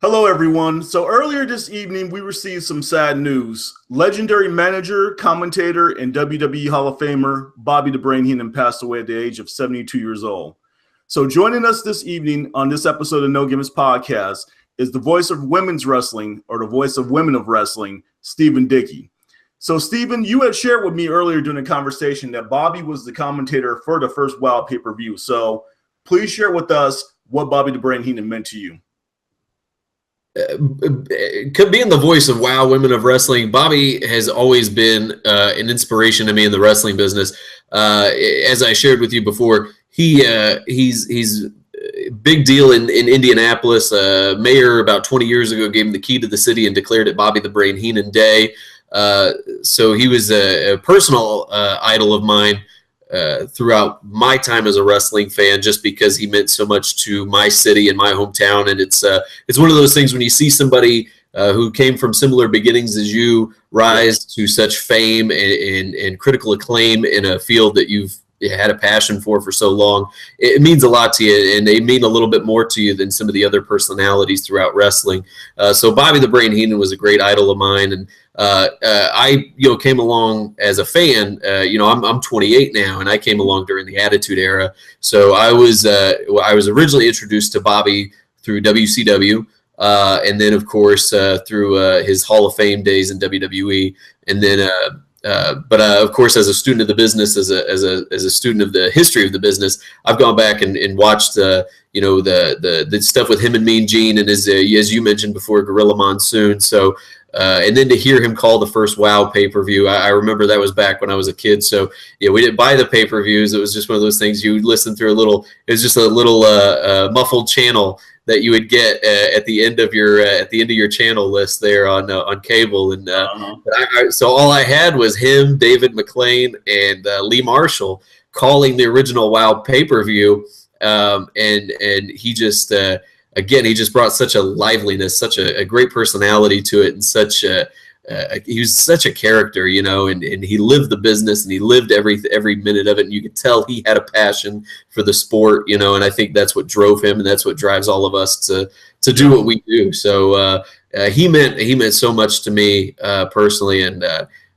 Hello, everyone. So earlier this evening, we received some sad news. Legendary manager, commentator, and WWE Hall of Famer Bobby "The Brain" Heenan passed away at the age of 72 years old. So joining us this evening on this episode of No Gimmicks Podcast is the voice of women's wrestling, or the voice of women of wrestling, Stephen Dickey. So, Stephen, you had shared with me earlier during the conversation that Bobby was the commentator for the first Wild pay-per-view. So please share with us what Bobby "The Brain" Heenan meant to you. Could be in the voice of WOW Women of Wrestling. Bobby has always been an inspiration to me in the wrestling business. As I shared with you before, he's a big deal in Indianapolis. Mayor about 20 years ago gave him the key to the city and declared it Bobby "The Brain" Heenan Day. So he was a personal idol of mine throughout my time as a wrestling fan, just because he meant so much to my city and my hometown. And it's one of those things when you see somebody who came from similar beginnings as you rise to such fame and critical acclaim in a field that you've had a passion for so long. It means a lot to you, and they mean a little bit more to you than some of the other personalities throughout wrestling. So Bobby "The Brain" Heenan was a great idol of mine, and I came along as a fan. I'm 28 now, and I came along during the Attitude Era. So I was originally introduced to Bobby through WCW, and then of course through his Hall of Fame days in WWE, and then. But of course, as a student of the business, as a student of the history of the business, I've gone back and watched the stuff with him and Mean Gene, and as you mentioned before, Gorilla Monsoon. So and then to hear him call the first WOW pay-per-view, I remember that was back when I was a kid. So yeah, we didn't buy the pay-per-views. It was just one of those things you listen through it was just a little muffled channel that you would get at the end of your channel list there on cable, and so all I had was him, David McLean, and Lee Marshall calling the original WOW pay-per-view, and he just he just brought such a liveliness, such a great personality to it, and he was such a character, and he lived the business, and he lived every minute of it, and you could tell he had a passion for the sport, and I think that's what drove him, and that's what drives all of us to do what we do. So he meant so much to me personally, and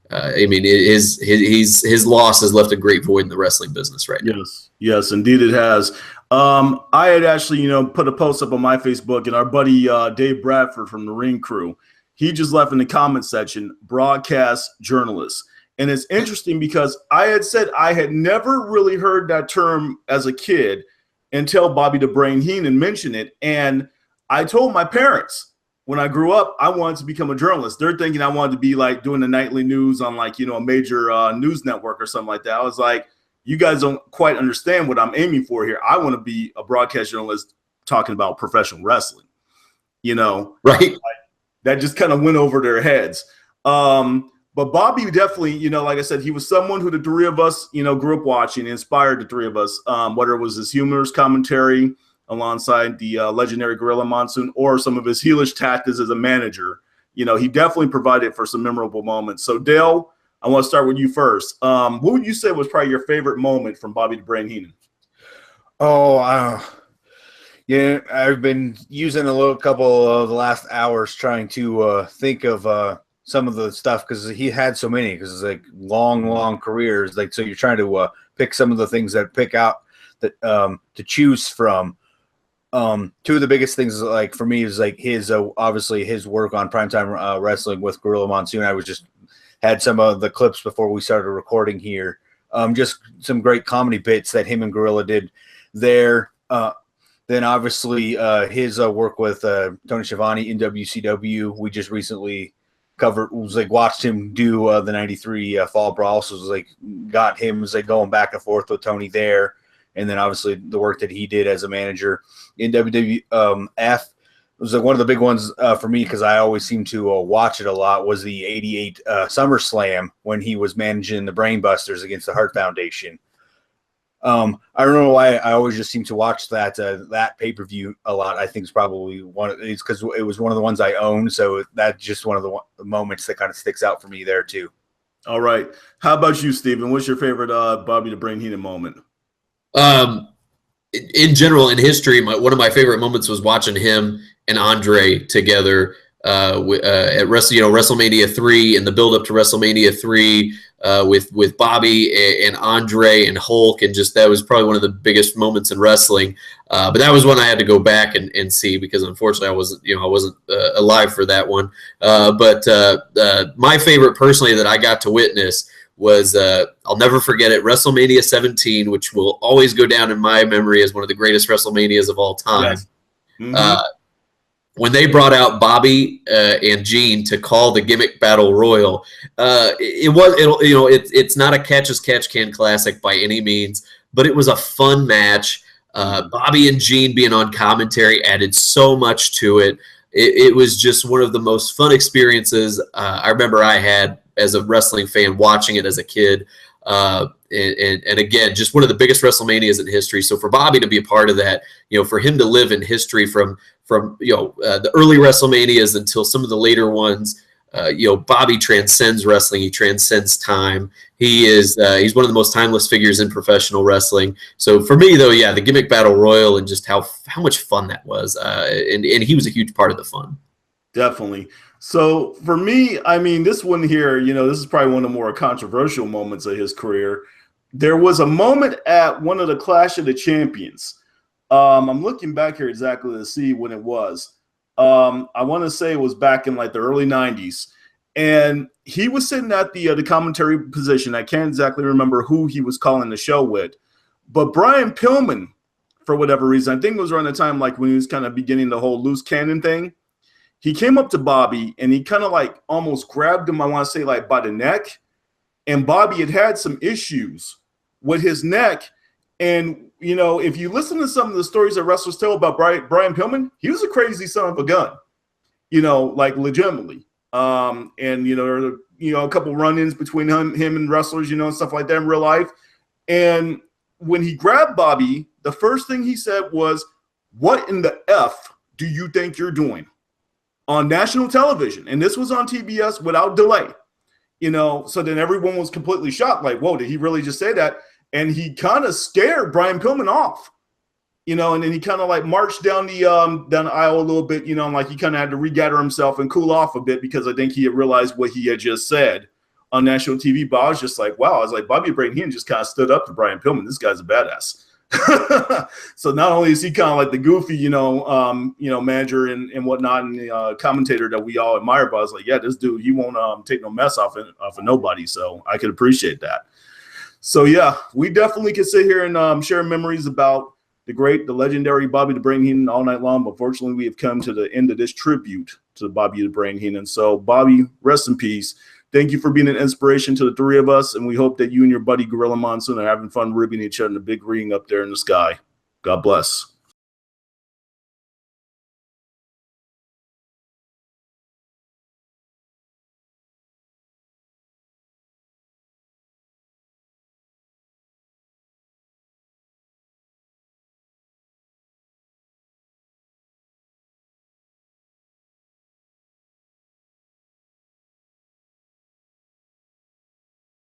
I mean his loss has left a great void in the wrestling business right now. Yes, indeed it has. I had actually put a post up on my Facebook, and our buddy Dave Bradford from the Ring Crew, he just left in the comment section, broadcast journalist. And it's interesting because I had said I had never really heard that term as a kid until Bobby "The Brain" Heenan mentioned it. And I told my parents when I grew up, I wanted to become a journalist. They're thinking I wanted to be like doing the nightly news on a major news network or something like that. I was like, you guys don't quite understand what I'm aiming for here. I want to be a broadcast journalist talking about professional wrestling, Right. That just kind of went over their heads. But Bobby definitely, like I said, he was someone who the three of us, grew up watching, inspired the three of us, whether it was his humorous commentary alongside the legendary Gorilla Monsoon or some of his heelish tactics as a manager. He definitely provided for some memorable moments. So, Dale, I want to start with you first. What would you say was probably your favorite moment from Bobby "The Brain" Heenan? Yeah, I've been using a couple of the last hours trying to think of some of the stuff, because he had so many, because it's like long careers. Like, so you're trying to pick some of the things that pick out that to choose from. Two of the biggest things, like for me, is like his obviously his work on primetime wrestling with Gorilla Monsoon. I was just had some of the clips before we started recording here. Just some great comedy bits that him and Gorilla did there. Then obviously his work with Tony Schiavone in WCW. We just recently watched him do the '93 Fall Brawl. So it was got him going back and forth with Tony there. And then obviously the work that he did as a manager in WWF. It was one of the big ones for me, because I always seem to watch it a lot, was the '88 SummerSlam when he was managing the Brainbusters against the Hart Foundation. I don't know why I always just seem to watch that pay-per-view a lot. I think it's probably it's because it was one of the ones I own, so that's just one of the moments that kind of sticks out for me there too. All right. How about you, Stephen? What's your favorite Bobby "The Brain" Heenan moment? In general, in history, one of my favorite moments was watching him and Andre together at WrestleMania 3 and the build up to WrestleMania 3 with Bobby and Andre and Hulk, and just that was probably one of the biggest moments in wrestling. But that was one I had to go back and see because unfortunately I wasn't alive for that one. But my favorite personally that I got to witness was I'll never forget it, WrestleMania 17, which will always go down in my memory as one of the greatest WrestleManias of all time. Yes. Mm-hmm. When they brought out Bobby and Gene to call the Gimmick Battle Royal, it's not a catch as catch can classic by any means, but it was a fun match. Bobby and Gene being on commentary added so much to it. It was just one of the most fun experiences I remember I had as a wrestling fan watching it as a kid. And again, just one of the biggest WrestleManias in history. So for Bobby to be a part of that, for him to live in history from the early WrestleManias until some of the later ones, Bobby transcends wrestling. He transcends time. He's one of the most timeless figures in professional wrestling. So for me though, yeah, the Gimmick Battle Royal and just how much fun that was. And he was a huge part of the fun. Definitely. So for me, I mean, this one here, this is probably one of the more controversial moments of his career. There was a moment at one of the Clash of the Champions. I'm looking back here exactly to see when it was. I want to say it was back in like the early 90s. And he was sitting at the commentary position. I can't exactly remember who he was calling the show with. But Brian Pillman, for whatever reason, I think it was around the time like when he was kind of beginning the whole loose cannon thing. He came up to Bobby and he kind of like almost grabbed him, I want to say like by the neck. And Bobby had some issues with his neck. And, if you listen to some of the stories that wrestlers tell about Brian Pillman, he was a crazy son of a gun, like legitimately. And, a couple run-ins between him and wrestlers, and stuff like that in real life. And when he grabbed Bobby, the first thing he said was, "What in the F do you think you're doing?" On national television. And this was on TBS without delay, so then everyone was completely shocked. Like, whoa, did he really just say that? And he kind of scared Brian Pillman off, and then he kind of like marched down the aisle a little bit, and like he kind of had to regather himself and cool off a bit because I think he had realized what he had just said on national TV. But I was just like, wow, I was like, Bobby Heenan just kind of stood up to Brian Pillman. This guy's a badass. So not only is he kind of like the goofy, manager and whatnot, and the commentator that we all admire, but I was like, yeah, this dude, he won't take no mess off of nobody. So I could appreciate that. So yeah, we definitely could sit here and share memories about the legendary Bobby the Brain Heenan all night long. But fortunately, we have come to the end of this tribute to Bobby the Brain Heenan. So Bobby, rest in peace. Thank you for being an inspiration to the three of us, and we hope that you and your buddy Gorilla Monsoon are having fun ribbing each other in the big ring up there in the sky. God bless.